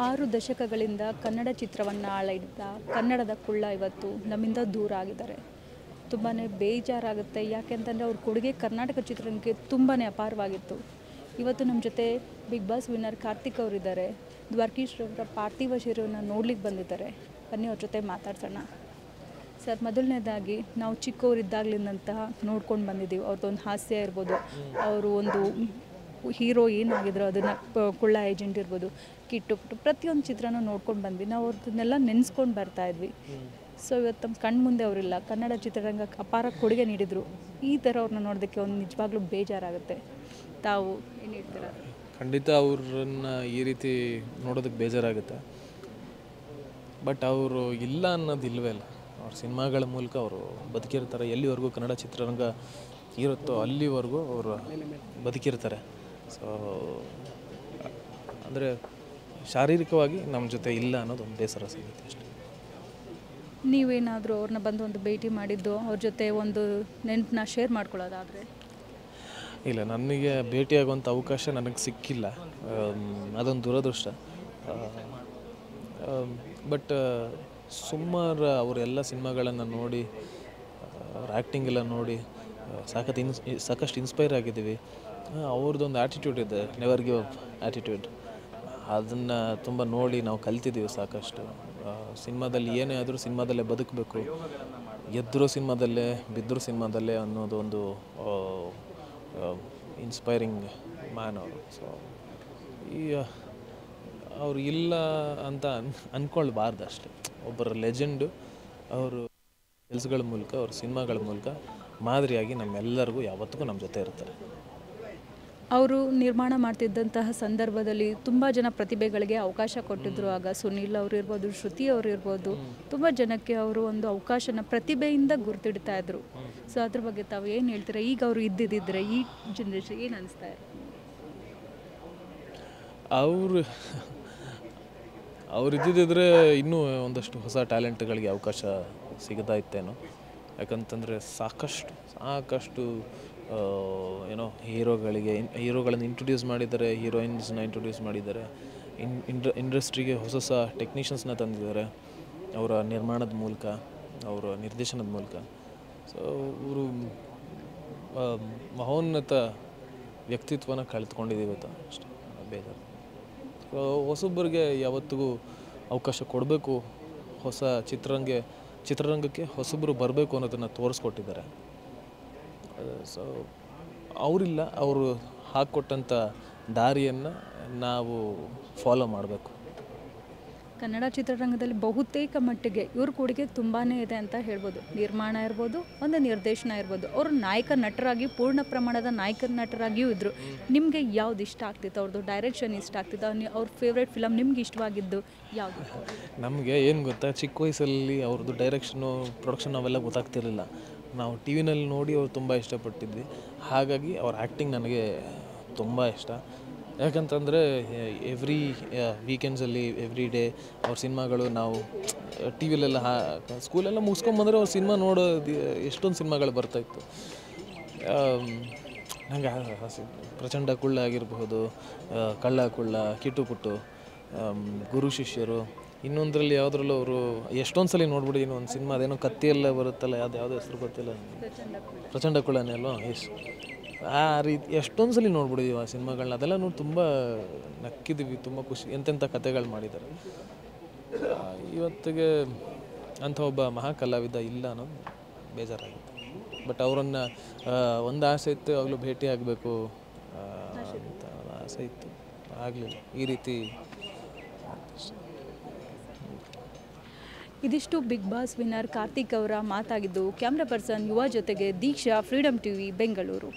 6 ದಶಕಗಳಿಂದ ಕನ್ನಡ ಚಿತ್ರವನ್ನು ಆಳಿದ್ದ ಕನ್ನಡದ ಕುಳ್ಳ ಇವತ್ತು ನಮ್ಮಿಂದ ದೂರ ಆಗಿದ್ದಾರೆ. ತುಂಬಾ ಬೇಜಾರಾಗುತ್ತೆ. ಯಾಕೆಂತಂದರೆ ಅವ್ರ ಕೊಡುಗೆ ಕರ್ನಾಟಕ ಚಿತ್ರರಂಗಕ್ಕೆ ತುಂಬಾ ಅಪಾರವಾಗಿತ್ತು. ಇವತ್ತು ನಮ್ಮ ಜೊತೆ ಬಿಗ್ ಬಾಸ್ ವಿನ್ನರ್ ಕಾರ್ತಿಕ್ ಅವರಿದ್ದಾರೆ. ದ್ವಾರಕೀಶ್ ಅವರ ಪಾರ್ಥಿವ ಶರೀರವನ್ನು ನೋಡ್ಲಿಕ್ಕೆ ಬಂದಿದ್ದಾರೆ. ಬನ್ನಿ ಅವ್ರ ಜೊತೆ ಮಾತಾಡ್ಸೋಣ. ಸರ್, ಮೊದಲನೇದಾಗಿ ನಾವು ಚಿಕ್ಕವರಿದ್ದಾಗಲಿಂದಂತಹ ನೋಡ್ಕೊಂಡು ಬಂದಿದ್ದೀವಿ. ಅವ್ರದ್ದೊಂದು ಹಾಸ್ಯ ಇರ್ಬೋದು, ಅವರು ಒಂದು ಹೀರೋ ಏನಾಗಿದ್ರು ಅದನ್ನು ಕುಳ್ಳ ಏಜೆಂಟ್ ಇರ್ಬೋದು, ಕಿಟ್ಟು ಪ್ರತಿಯೊಂದು ಚಿತ್ರನೂ ನೋಡ್ಕೊಂಡು ಬಂದ್ವಿ. ನಾವು ಅವ್ರದ್ದನ್ನೆಲ್ಲ ನೆನೆಸ್ಕೊಂಡು ಬರ್ತಾಯಿದ್ವಿ. ಸೊ ಇವತ್ತು ನಮ್ಮ ಕಣ್ಣು ಮುಂದೆ ಅವರಿಲ್ಲ. ಕನ್ನಡ ಚಿತ್ರರಂಗಕ್ಕೆ ಅಪಾರ ಕೊಡುಗೆ ನೀಡಿದರು. ಈ ಥರ ಅವ್ರನ್ನ ನೋಡೋದಕ್ಕೆ ಒಂದು ನಿಜವಾಗ್ಲೂ ಬೇಜಾರಾಗುತ್ತೆ. ತಾವು ಏನು ಹೇಳ್ತೀರಾ? ಖಂಡಿತ ಅವ್ರನ್ನ ಈ ರೀತಿ ನೋಡೋದಕ್ಕೆ ಬೇಜಾರಾಗುತ್ತೆ. ಬಟ್ ಅವರು ಇಲ್ಲ ಅನ್ನೋದು ಇಲ್ಲವೇ ಇಲ್ಲ. ಅವ್ರ ಸಿನಿಮಾಗಳ ಮೂಲಕ ಅವರು ಬದುಕಿರ್ತಾರೆ. ಎಲ್ಲಿವರೆಗೂ ಕನ್ನಡ ಚಿತ್ರರಂಗ ಇರುತ್ತೋ ಅಲ್ಲಿವರೆಗೂ ಅವರು ಬದುಕಿರ್ತಾರೆ. ಸೊ ಅಂದರೆ ಶಾರೀರಿಕವಾಗಿ ನಮ್ಮ ಜೊತೆ ಇಲ್ಲ ಅನ್ನೋದು ಒಂದು ಬೇಸರ ಸಂಗತಿ ಅಷ್ಟೇ. ನೀವೇನಾದರೂ ಅವ್ರನ್ನ ಬಂದು ಒಂದು ಭೇಟಿ ಮಾಡಿದ್ದು, ಅವ್ರ ಜೊತೆ ಒಂದು ನೆನಪನ್ನ ಶೇರ್ ಮಾಡ್ಕೊಳ್ಳೋದಾದರೆ? ಇಲ್ಲ, ನನಗೆ ಭೇಟಿಯಾಗುವಂಥ ಅವಕಾಶ ನನಗೆ ಸಿಕ್ಕಿಲ್ಲ. ಅದೊಂದು ದುರದೃಷ್ಟ. ಬಟ್ ಸುಮಾರು ಅವರೆಲ್ಲ ಸಿನಿಮಾಗಳನ್ನು ನೋಡಿ, ಅವ್ರ ಆ್ಯಕ್ಟಿಂಗ್ ಎಲ್ಲ ನೋಡಿ ಸಾಕಷ್ಟು ಇನ್ಸ್ಪೈರ್ ಆಗಿದ್ದೀವಿ. ಅವ್ರದ್ದೊಂದು ಆ್ಯಟಿಟ್ಯೂಡ್ ಇದೆ, ನೆವರ್ ಗಿವ್ ಅಪ್ ಆ್ಯಟಿಟ್ಯೂಡ್. ಅದನ್ನು ತುಂಬ ನೋಡಿ ನಾವು ಕಲ್ತಿದ್ದೀವಿ ಸಾಕಷ್ಟು. ಸಿನಿಮಾದಲ್ಲಿ ಏನೇ ಆದರೂ ಸಿನಿಮಾದಲ್ಲೇ ಬದುಕಬೇಕು, ಎದ್ದರೂ ಸಿನಿಮಾದಲ್ಲೇ ಬಿದ್ದರೂ ಸಿನಿಮಾದಲ್ಲೇ ಅನ್ನೋದು ಒಂದು ಇನ್ಸ್ಪೈರಿಂಗ್ ಮ್ಯಾನ್ ಅವರು. ಸೊ ಅವರು ಇಲ್ಲ ಅಂತ ಅಂದ್ಕೊಳ್ಬಾರ್ದು ಅಷ್ಟೆ. ಒಬ್ಬರ ಲೆಜೆಂಡು ಅವರು ಕೆಲಸಗಳ ಮೂಲಕ, ಅವ್ರ ಸಿನಿಮಾಗಳ ಮೂಲಕ ಮಾದರಿಯಾಗಿ ನಮ್ಮೆಲ್ಲರಿಗೂ ಯಾವತ್ತಿಗೂ ನಮ್ಮ ಜೊತೆ ಇರ್ತಾರೆ. ಅವರು ನಿರ್ಮಾಣ ಮಾಡ್ತಿದ್ದಂತಹ ಸಂದರ್ಭದಲ್ಲಿ ತುಂಬ ಜನ ಪ್ರತಿಭೆಗಳಿಗೆ ಅವಕಾಶ ಕೊಟ್ಟಿದ್ದರು. ಆಗ ಸುನೀಲ್ ಅವರು ಇರ್ಬೋದು, ಶ್ರುತಿ ಅವರು ಇರ್ಬೋದು, ತುಂಬ ಜನಕ್ಕೆ ಅವರು ಒಂದು ಅವಕಾಶನ ಪ್ರತಿಭೆಯಿಂದ ಗುರ್ತಿಡ್ತಾ ಇದ್ರು. ಸೊ ಅದ್ರ ಬಗ್ಗೆ ತಾವು ಏನು ಹೇಳ್ತೀರಾ? ಈಗ ಅವರು ಇದ್ದಿದ್ದರೆ ಈ ಜನ್ರೇಷನ್ ಏನು ಅನಿಸ್ತಾ ಇದೆ? ಅವ್ರು ಇದ್ದಿದ್ದರೆ ಇನ್ನೂ ಒಂದಷ್ಟು ಹೊಸ ಟ್ಯಾಲೆಂಟ್ಗಳಿಗೆ ಅವಕಾಶ ಸಿಗ್ತಾ ಇತ್ತೇನೋ. ಯಾಕಂತಂದರೆ ಸಾಕಷ್ಟು ಏನೋ ಹೀರೋಗಳನ್ನು ಇಂಟ್ರೊಡ್ಯೂಸ್ ಮಾಡಿದ್ದಾರೆ, ಹೀರೋಯಿನ್ಸ್ನ ಇಂಟ್ರೊಡ್ಯೂಸ್ ಮಾಡಿದ್ದಾರೆ, ಇಂಡಸ್ಟ್ರಿಗೆ ಹೊಸ ಟೆಕ್ನಿಷಿಯನ್ಸ್ನ ತಂದಿದ್ದಾರೆ ಅವರ ನಿರ್ಮಾಣದ ಮೂಲಕ, ಅವರ ನಿರ್ದೇಶನದ ಮೂಲಕ. ಸೊ ಅವರು ಮಹೋನ್ನತ ವ್ಯಕ್ತಿತ್ವನ ಕಳೆದುಕೊಂಡಿದ್ದೀವಿ ಅಷ್ಟೇ, ಬೇಜಾರು. ಸೊ ಹೊಸೊಬ್ಬರಿಗೆ ಯಾವತ್ತಿಗೂ ಅವಕಾಶ ಕೊಡಬೇಕು. ಹೊಸ ಚಿತ್ರರಂಗಕ್ಕೆ ಹೊಸೊಬ್ಬರು ಬರಬೇಕು ಅನ್ನೋದನ್ನು ತೋರಿಸ್ಕೊಟ್ಟಿದ್ದಾರೆ. ಸೊ ಅವರಿಲ್ಲ, ಅವರು ಹಾಕ್ಕೊಟ್ಟಂಥ ದಾರಿಯನ್ನು ನಾವು ಫಾಲೋ ಮಾಡಬೇಕು. ಕನ್ನಡ ಚಿತ್ರರಂಗದಲ್ಲಿ ಬಹುತೇಕ ಮಟ್ಟಿಗೆ ಇವ್ರ ಕೊಡುಗೆ ತುಂಬಾ ಇದೆ ಅಂತ ಹೇಳ್ಬೋದು. ನಿರ್ಮಾಣ ಇರ್ಬೋದು, ಒಂದು ನಿರ್ದೇಶನ ಇರ್ಬೋದು. ಅವರು ನಾಯಕ ನಟರಾಗಿ, ಪೂರ್ಣ ಪ್ರಮಾಣದ ನಾಯಕ ನಟರಾಗಿಯೂ ಇದ್ದರು. ನಿಮಗೆ ಯಾವ್ದು ಇಷ್ಟ ಆಗ್ತಿತ್ತು? ಅವ್ರದ್ದು ಡೈರೆಕ್ಷನ್ ಇಷ್ಟ ಆಗ್ತಿತ್ತು? ಅವ್ರ ಫೇವ್ರೇಟ್ ಫಿಲಮ್ ನಿಮ್ಗೆ ಇಷ್ಟವಾಗಿದ್ದು ಯಾವುದು? ನಮಗೆ ಏನು ಗೊತ್ತಾ, ಚಿಕ್ಕ ವಯಸ್ಸಲ್ಲಿ ಅವ್ರದ್ದು ಡೈರೆಕ್ಷನು, ಪ್ರೊಡಕ್ಷನ್ ಅವೆಲ್ಲ ಗೊತ್ತಾಗ್ತಿರಲಿಲ್ಲ. ನಾವು ಟಿ ವಿನಲ್ಲಿ ನೋಡಿ ಅವ್ರು ತುಂಬ ಇಷ್ಟಪಟ್ಟಿದ್ವಿ. ಹಾಗಾಗಿ ಅವ್ರ ಆ್ಯಕ್ಟಿಂಗ್ ನನಗೆ ತುಂಬ ಇಷ್ಟ. ಯಾಕಂತಂದರೆ ಎವ್ರಿ ವೀಕೆಂಡ್ಸಲ್ಲಿ ಎವ್ರಿ ಡೇ ಅವ್ರ ಸಿನಿಮಾಗಳು ನಾವು ಟಿ ವಿಲೆಲ್ಲ ಸ್ಕೂಲೆಲ್ಲ ಮುಗಿಸ್ಕೊಂಬಂದರೆ ಅವ್ರ ಸಿನಿಮಾ ನೋಡೋದು ಎಷ್ಟೊಂದು ಸಿನಿಮಾಗಳು ಬರ್ತಾಯಿತ್ತು. ನನಗೆ ಪ್ರಚಂಡ ಕುಳ್ಳ ಆಗಿರಬಹುದು, ಕಳ್ಳ ಕುಳ್ಳ, ಕಿಟ್ಟು ಪುಟ್ಟು, ಗುರು ಶಿಷ್ಯರು, ಇನ್ನೊಂದರಲ್ಲಿ ಯಾವುದ್ರಲ್ಲೂ ಅವರು ಎಷ್ಟೊಂದು ಸಲ ನೋಡ್ಬಿಟ್ಟಿದ್ದೀನಿ. ಒಂದು ಸಿನಿಮಾ ಅದೇನೋ ಕತ್ತಿಯೆಲ್ಲ ಬರುತ್ತಲ್ಲ, ಯಾವುದೋ ಹೆಸರು ಗೊತ್ತಿಲ್ಲ, ಪ್ರಚಂಡ ಕುಳ್ಳನೇ ಅಲ್ವಾ? ಆ ರೀತಿ ಎಷ್ಟೊಂದು ಸಲ ನೋಡ್ಬಿಟ್ಟಿದ್ದೀವಿ ಆ ಸಿನಿಮಾಗಳನ್ನ. ಅದೆಲ್ಲ ನೋಡಿ ತುಂಬ ನಕ್ಕಿದ್ದೀವಿ, ತುಂಬ ಖುಷಿ. ಎಂತೆಂಥ ಕಥೆಗಳು ಮಾಡಿದ್ದಾರೆ. ಇವತ್ತಿಗೆ ಅಂಥ ಒಬ್ಬ ಮಹಾ ಕಲಾವಿದ ಇಲ್ಲ ಅನ್ನೋದು ಬೇಜಾರಾಗುತ್ತೆ. ಬಟ್ ಅವರನ್ನು ಒಂದು ಆಸೆ ಇತ್ತು, ಆಗಲೂ ಭೇಟಿ ಆಗಬೇಕು ಅಂತ ಆಸೆ ಇತ್ತು, ಆಗಲಿಲ್ಲ. ಈ ರೀತಿ ಇದಿಷ್ಟು ಬಿಗ್ ಬಾಸ್ ವಿನ್ನರ್ ಕಾರ್ತಿಕ್ ಅವರ ಮಾತಾಗಿದ್ದು. ಕ್ಯಾಮ್ರಾ ಪರ್ಸನ್ ಯುವ ಜೊತೆಗೆ ದೀಕ್ಷಾ, ಫ್ರೀಡಮ್ ಟಿವಿ, ಬೆಂಗಳೂರು.